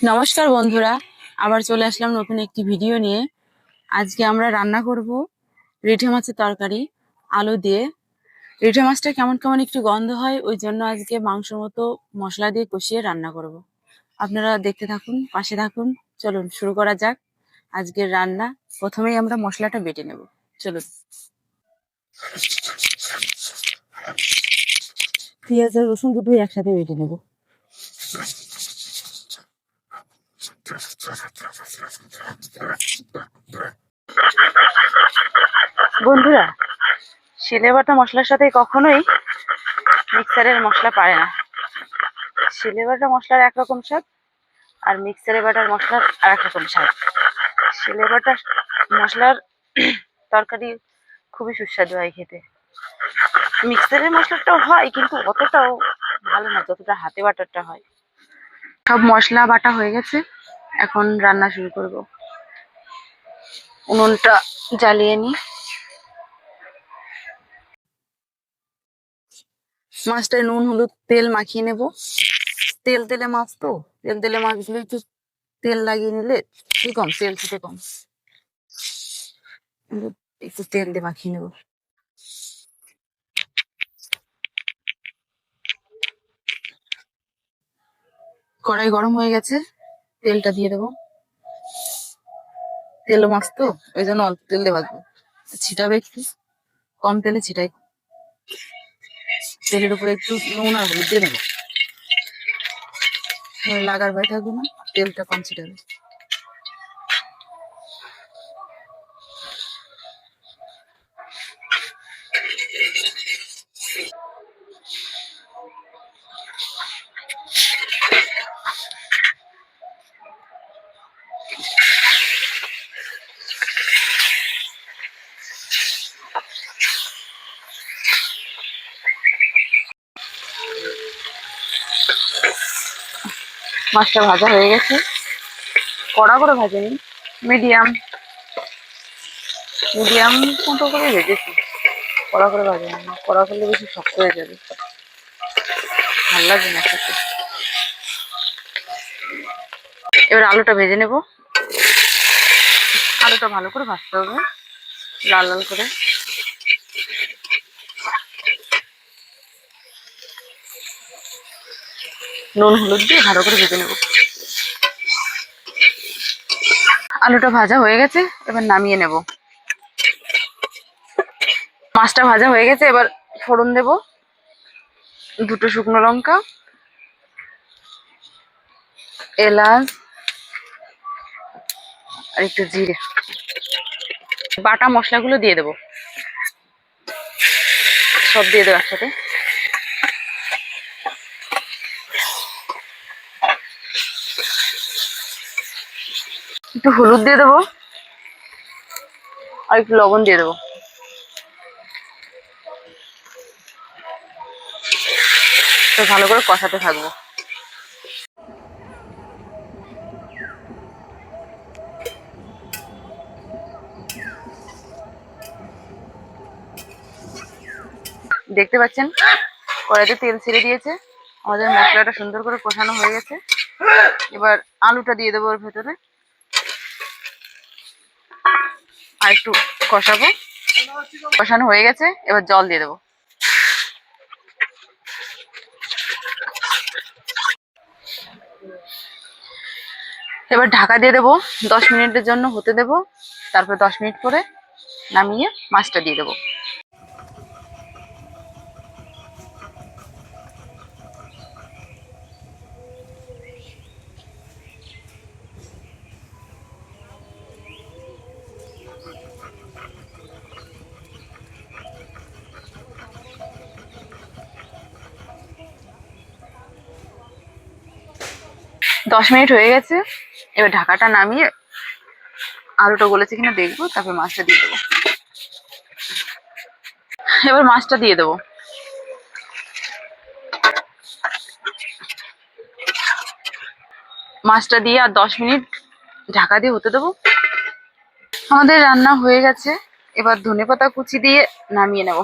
নমস্কার বন্ধুরা, আবার চলে আসলাম নতুন একটি ভিডিও নিয়ে। আজকে আমরা রান্না করব রিঠে মাছের তরকারি আলু দিয়ে। রিঠে মাছটা কেমন কেমন একটু গন্ধ হয়, ওই জন্য আজকে মাংস মতো মশলা দিয়ে কষিয়ে রান্না করব। আপনারা দেখতে থাকুন, পাশে থাকুন। চলুন শুরু করা যাক আজকের রান্না। প্রথমেই আমরা মশলাটা বেটে নেব। চলুন, পেঁয়াজ আর রসুন দুটোই একসাথে বেটে নেব। বন্ধুরা, শিলে বাটা মশলার সাথে কখনোই মিক্সারের মশলা পারে না। শিলে বাটা মশলার একরকম স্বাদ, আর মিক্সারে বাটার মশলার আর এক রকম স্বাদ। শিলে বাটা মশলার তরকারি খুবই সুস্বাদু হয় খেতে। মিক্সারের মশলাটাও হয়, কিন্তু অতটাও ভালো না যতটা হাতে বাটারটা হয়। সব মশলা বাটা হয়ে গেছে, এখন রান্না শুরু করব। উনুনটা জ্বালিয়ে নি। মাছটায় নুন হলুদ তেল মাখিয়ে নেব। তেল তেলে মাছ তো, তেল তেলে মাছগুলো একটু তেল লাগিয়ে নিলে কি কম, তেল খেতে কম, একটু তেল দিয়ে মাখিয়ে নেব। কড়াই গরম হয়ে গেছে, তেলটা দিয়ে দেবো। তেল মাছ তো, ওই জন্য অল্প তেল দিয়ে ভাজবো। ছিটাবে একটু, কম তেলে ছিটাই। তেলের উপরে একটু নুন আর হলুদ দিয়ে দেবো, লাগার ভয় থাকবে না, তেলটা কম ছিটাবে। মাছটা ভাজা হয়ে গেছে, কড়া করে ভাজেনি, মিডিয়াম মিডিয়াম মতো করে ভেজেছি। কড়া করে ভাজে না, কড়া করলে বেশি শক্ত হয়ে যাবে, ভালো লাগবে না খেতে। এবার আলুটা ভেজে নেব। আলুটা ভালো করে ভাজতে হবে, লাল লাল করে। নুন হলুদ দিয়ে ভালো করে ভেজে নেব। আলুটা ভাজা হয়ে গেছে, এবার নামিয়ে নেব। মাছটা ভাজা হয়ে গেছে, এবার ফোড়ন দেব। দুটো শুকনো লঙ্কা, এলাচ আর একটু জিরে। বাটা মশলাগুলো দিয়ে দেবো, সব দিয়ে দেবো একসাথে। একটু হলুদ দিয়ে দেবো আর একটু লবণ দিয়ে দেবো। তো ভালো করে কষাতে থাকবো। দেখতে পাচ্ছেন কড়াইতে তেল ছেড়ে দিয়েছে, আমাদের মশলাটা সুন্দর করে কষানো হয়ে গেছে। এবার আলুটা দিয়ে দেবো ওর ভেতরে, আর একটু কষাবো। কষানো হয়ে গেছে, এবার জল দিয়ে দেবো। এবার ঢাকা দিয়ে দেবো, 10 মিনিটের জন্য হতে দেবো। তারপর 10 মিনিট পরে নামিয়ে মাছটা দিয়ে দেবো। 10 মিনিট হয়ে গেছে, এবার ঢাকাটা নামিয়ে আলুটা গলেছে কিনা দেখবো, তারপর মাছটা দিয়ে দেবো। এবার মাছটা দিয়ে দেবো। মাছটা দিয়ে আর 10 মিনিট ঢাকা দিয়ে হতে দেবো। আমাদের রান্না হয়ে গেছে, এবার ধনেপাতা কুচি দিয়ে নামিয়ে নেব।